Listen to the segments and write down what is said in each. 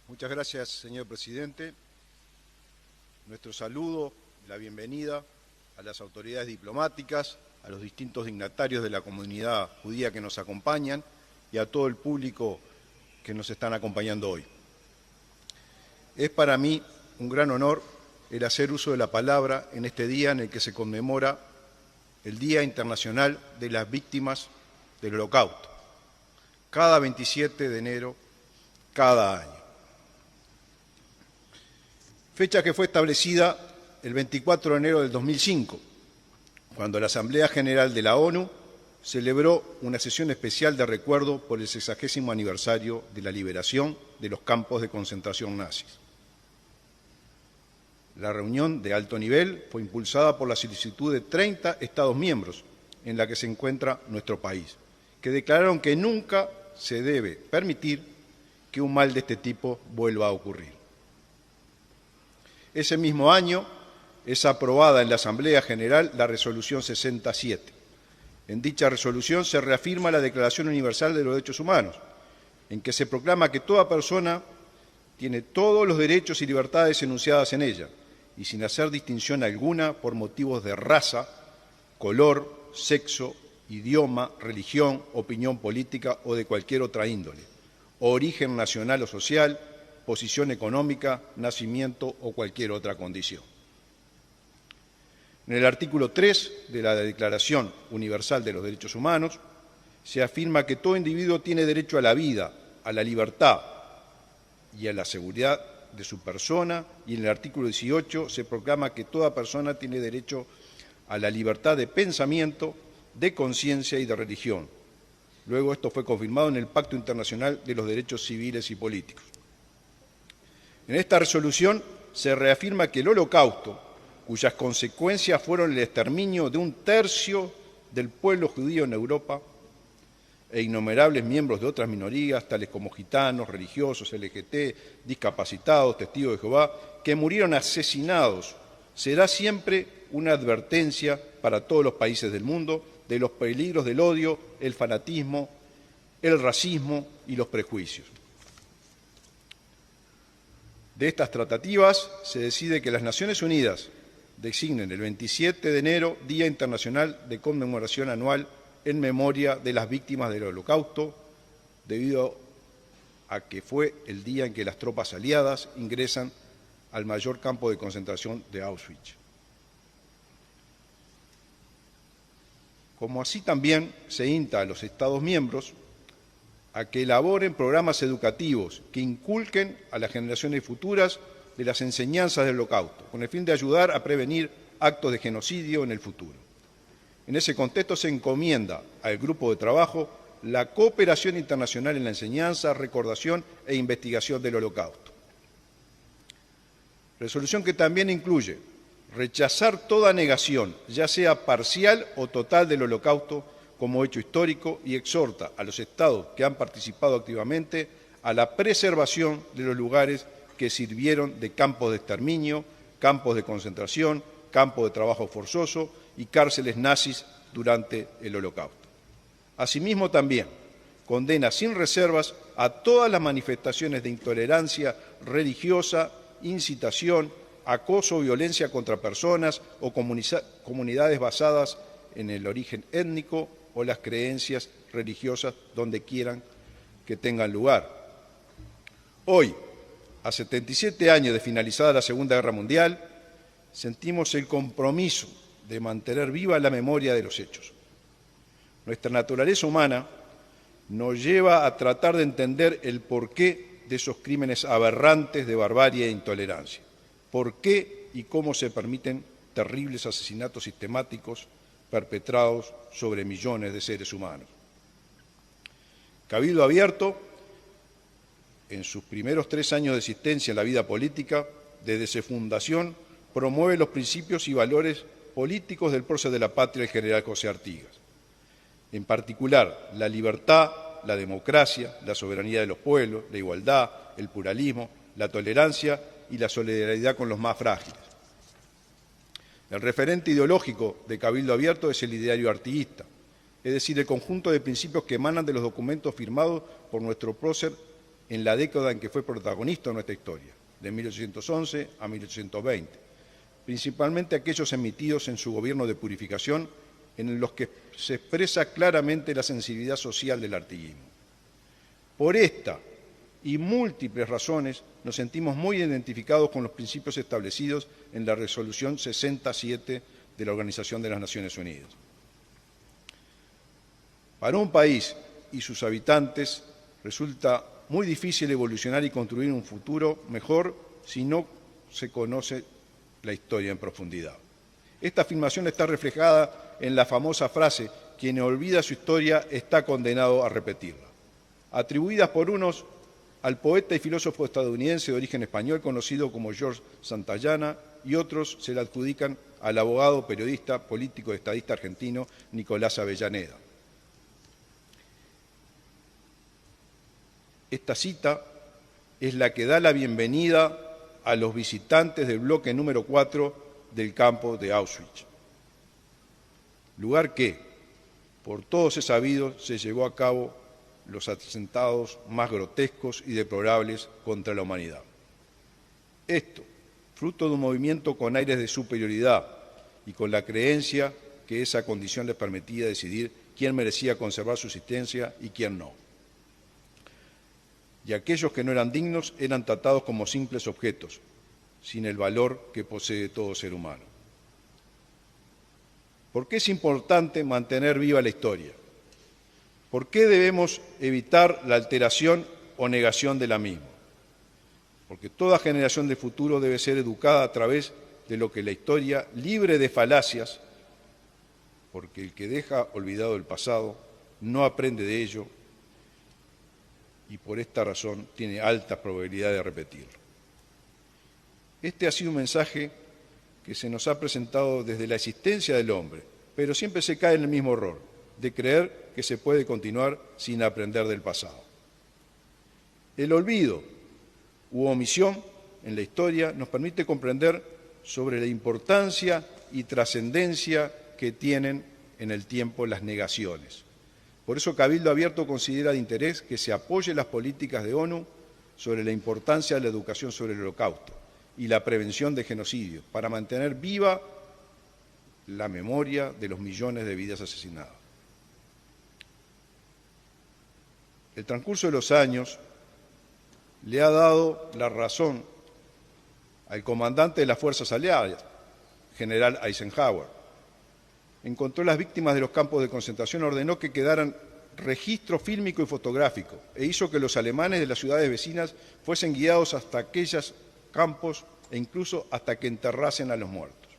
Muchas gracias, señor presidente. Nuestro saludo, la bienvenida a las autoridades diplomáticas, a los distintos dignatarios de la comunidad judía que nos acompañan y a todo el público que nos están acompañando hoy. Es para mí un gran honor el hacer uso de la palabra en este día en el que se conmemora el Día Internacional de las Víctimas del Holocausto, cada 27 de enero, cada año. Fecha que fue establecida el 24 de enero del 2005, cuando la Asamblea General de la ONU celebró una sesión especial de recuerdo por el 60º aniversario de la liberación de los campos de concentración nazis. La reunión de alto nivel fue impulsada por la solicitud de 30 Estados miembros, en la que se encuentra nuestro país, que declararon que nunca se debe permitir que un mal de este tipo vuelva a ocurrir. Ese mismo año es aprobada en la Asamblea General la Resolución 67. En dicha resolución se reafirma la Declaración Universal de los Derechos Humanos, en que se proclama que toda persona tiene todos los derechos y libertades enunciadas en ella, y sin hacer distinción alguna por motivos de raza, color, sexo, idioma, religión, opinión política o de cualquier otra índole, origen nacional o social, posición económica, nacimiento o cualquier otra condición. En el artículo 3 de la Declaración Universal de los Derechos Humanos se afirma que todo individuo tiene derecho a la vida, a la libertad y a la seguridad de su persona, y en el artículo 18 se proclama que toda persona tiene derecho a la libertad de pensamiento, de conciencia y de religión. Luego esto fue confirmado en el Pacto Internacional de los Derechos Civiles y Políticos. En esta resolución se reafirma que el Holocausto, cuyas consecuencias fueron el exterminio de 1/3 del pueblo judío en Europa e innumerables miembros de otras minorías, tales como gitanos, religiosos, LGBT, discapacitados, testigos de Jehová, que murieron asesinados, será siempre una advertencia para todos los países del mundo de los peligros del odio, el fanatismo, el racismo y los prejuicios. De estas tratativas se decide que las Naciones Unidas designen el 27 de enero Día Internacional de Conmemoración Anual en memoria de las víctimas del Holocausto, debido a que fue el día en que las tropas aliadas ingresan al mayor campo de concentración de Auschwitz. Como así también se insta a los Estados miembros a que elaboren programas educativos que inculquen a las generaciones futuras de las enseñanzas del Holocausto, con el fin de ayudar a prevenir actos de genocidio en el futuro. En ese contexto se encomienda al grupo de trabajo la cooperación internacional en la enseñanza, recordación e investigación del Holocausto. Resolución que también incluye rechazar toda negación, ya sea parcial o total, del Holocausto como hecho histórico, y exhorta a los Estados que han participado activamente a la preservación de los lugares que sirvieron de campos de exterminio, campos de concentración, campos de trabajo forzoso y cárceles nazis durante el Holocausto. Asimismo, también condena sin reservas a todas las manifestaciones de intolerancia religiosa, incitación, acoso o violencia contra personas o comunidades basadas en el origen étnico o las creencias religiosas, donde quieran que tengan lugar. Hoy, a 77 años de finalizada la Segunda Guerra Mundial, sentimos el compromiso de mantener viva la memoria de los hechos. Nuestra naturaleza humana nos lleva a tratar de entender el porqué de esos crímenes aberrantes de barbarie e intolerancia. ¿Por qué y cómo se permiten terribles asesinatos sistemáticos perpetrados sobre millones de seres humanos? Cabildo Abierto, en sus primeros 3 años de existencia en la vida política, desde su fundación, promueve los principios y valores políticos del prócer de la patria, el general José Artigas. En particular, la libertad, la democracia, la soberanía de los pueblos, la igualdad, el pluralismo, la tolerancia y la solidaridad con los más frágiles. El referente ideológico de Cabildo Abierto es el ideario artiguista, es decir, el conjunto de principios que emanan de los documentos firmados por nuestro prócer en la década en que fue protagonista de nuestra historia, de 1811 a 1820, principalmente aquellos emitidos en su gobierno de purificación, en los que se expresa claramente la sensibilidad social del artiguismo. Por esta y múltiples razones nos sentimos muy identificados con los principios establecidos en la Resolución 67 de la Organización de las Naciones Unidas. Para un país y sus habitantes resulta muy difícil evolucionar y construir un futuro mejor si no se conoce la historia en profundidad. Esta afirmación está reflejada en la famosa frase: quien olvida su historia está condenado a repetirla, atribuidas por unos al poeta y filósofo estadounidense de origen español conocido como George Santayana, y otros se la adjudican al abogado, periodista, político y estadista argentino Nicolás Avellaneda. Esta cita es la que da la bienvenida a los visitantes del bloque número 4 del campo de Auschwitz, lugar que, por todos es sabido, se llevó a cabo los atentados más grotescos y deplorables contra la humanidad. Esto, fruto de un movimiento con aires de superioridad y con la creencia que esa condición les permitía decidir quién merecía conservar su existencia y quién no. Y aquellos que no eran dignos eran tratados como simples objetos, sin el valor que posee todo ser humano. ¿Por qué es importante mantener viva la historia? ¿Por qué debemos evitar la alteración o negación de la misma? Porque toda generación de futuro debe ser educada a través de lo que la historia, libre de falacias, porque el que deja olvidado el pasado no aprende de ello y por esta razón tiene alta probabilidad de repetirlo. Este ha sido un mensaje que se nos ha presentado desde la existencia del hombre, pero siempre se cae en el mismo error, de creer que se puede continuar sin aprender del pasado. El olvido u omisión en la historia nos permite comprender sobre la importancia y trascendencia que tienen en el tiempo las negaciones. Por eso Cabildo Abierto considera de interés que se apoye las políticas de ONU sobre la importancia de la educación sobre el Holocausto y la prevención de genocidios, para mantener viva la memoria de los millones de vidas asesinadas. El transcurso de los años le ha dado la razón al comandante de las fuerzas aliadas, general Eisenhower. Encontró las víctimas de los campos de concentración, ordenó que quedaran registro fílmico y fotográfico e hizo que los alemanes de las ciudades vecinas fuesen guiados hasta aquellos campos e incluso hasta que enterrasen a los muertos.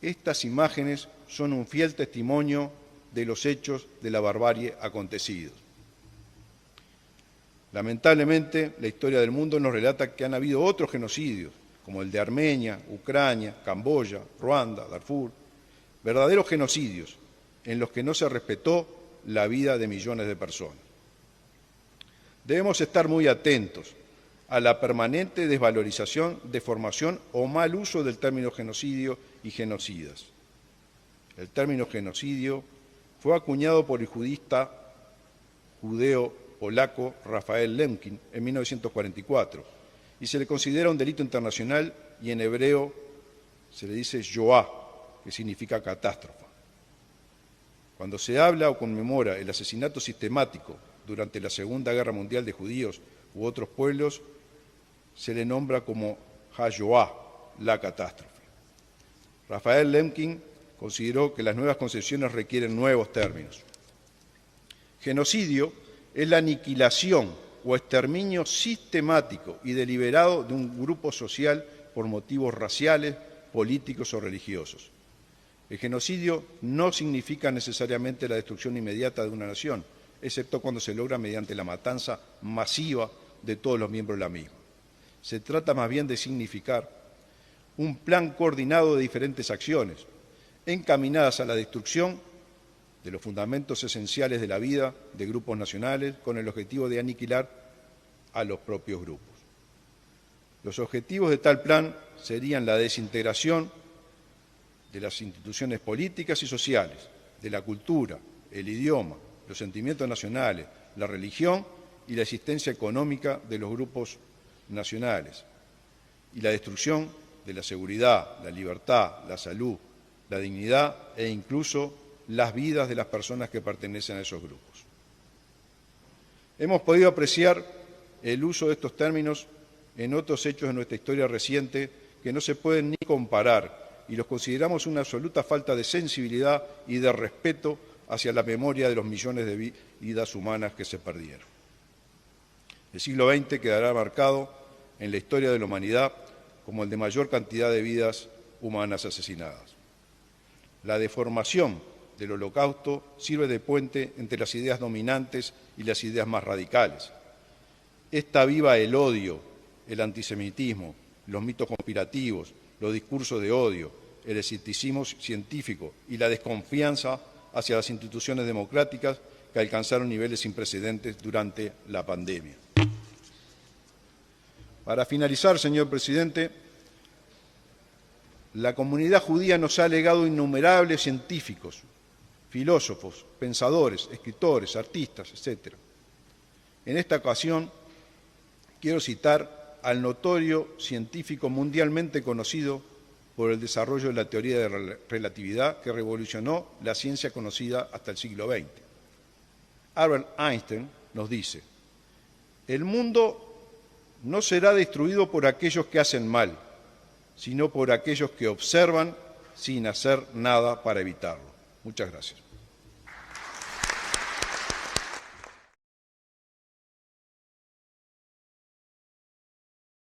Estas imágenes son un fiel testimonio de los hechos de la barbarie acontecidos. Lamentablemente, la historia del mundo nos relata que han habido otros genocidios, como el de Armenia, Ucrania, Camboya, Ruanda, Darfur, verdaderos genocidios en los que no se respetó la vida de millones de personas. Debemos estar muy atentos a la permanente desvalorización, deformación o mal uso del término genocidio y genocidas. El término genocidio fue acuñado por el judista judeo-polaco Raphael Lemkin en 1944 y se le considera un delito internacional, y en hebreo se le dice Shoah, que significa catástrofe. Cuando se habla o conmemora el asesinato sistemático durante la Segunda Guerra Mundial de judíos u otros pueblos, se le nombra como Ha-Shoah, la catástrofe. Raphael Lemkin consideró que las nuevas concepciones requieren nuevos términos. Genocidio es la aniquilación o exterminio sistemático y deliberado de un grupo social por motivos raciales, políticos o religiosos. El genocidio no significa necesariamente la destrucción inmediata de una nación, excepto cuando se logra mediante la matanza masiva de todos los miembros de la misma. Se trata más bien de significar un plan coordinado de diferentes acciones, encaminadas a la destrucción de los fundamentos esenciales de la vida de grupos nacionales, con el objetivo de aniquilar a los propios grupos. Los objetivos de tal plan serían la desintegración de las instituciones políticas y sociales, de la cultura, el idioma, los sentimientos nacionales, la religión y la existencia económica de los grupos nacionales, y la destrucción de la seguridad, la libertad, la salud, la dignidad e incluso las vidas de las personas que pertenecen a esos grupos. Hemos podido apreciar el uso de estos términos en otros hechos de nuestra historia reciente que no se pueden ni comparar y los consideramos una absoluta falta de sensibilidad y de respeto hacia la memoria de los millones de vidas humanas que se perdieron. El siglo XX quedará marcado en la historia de la humanidad como el de mayor cantidad de vidas humanas asesinadas. La deformación del Holocausto sirve de puente entre las ideas dominantes y las ideas más radicales. Esta aviva el odio, el antisemitismo, los mitos conspirativos, los discursos de odio, el escepticismo científico y la desconfianza hacia las instituciones democráticas que alcanzaron niveles sin precedentes durante la pandemia. Para finalizar, señor presidente, la comunidad judía nos ha legado innumerables científicos, filósofos, pensadores, escritores, artistas, etc. En esta ocasión quiero citar al notorio científico mundialmente conocido por el desarrollo de la teoría de la relatividad que revolucionó la ciencia conocida hasta el siglo XX. Albert Einstein nos dice: el mundo no será destruido por aquellos que hacen mal, sino por aquellos que observan sin hacer nada para evitarlo. Muchas gracias.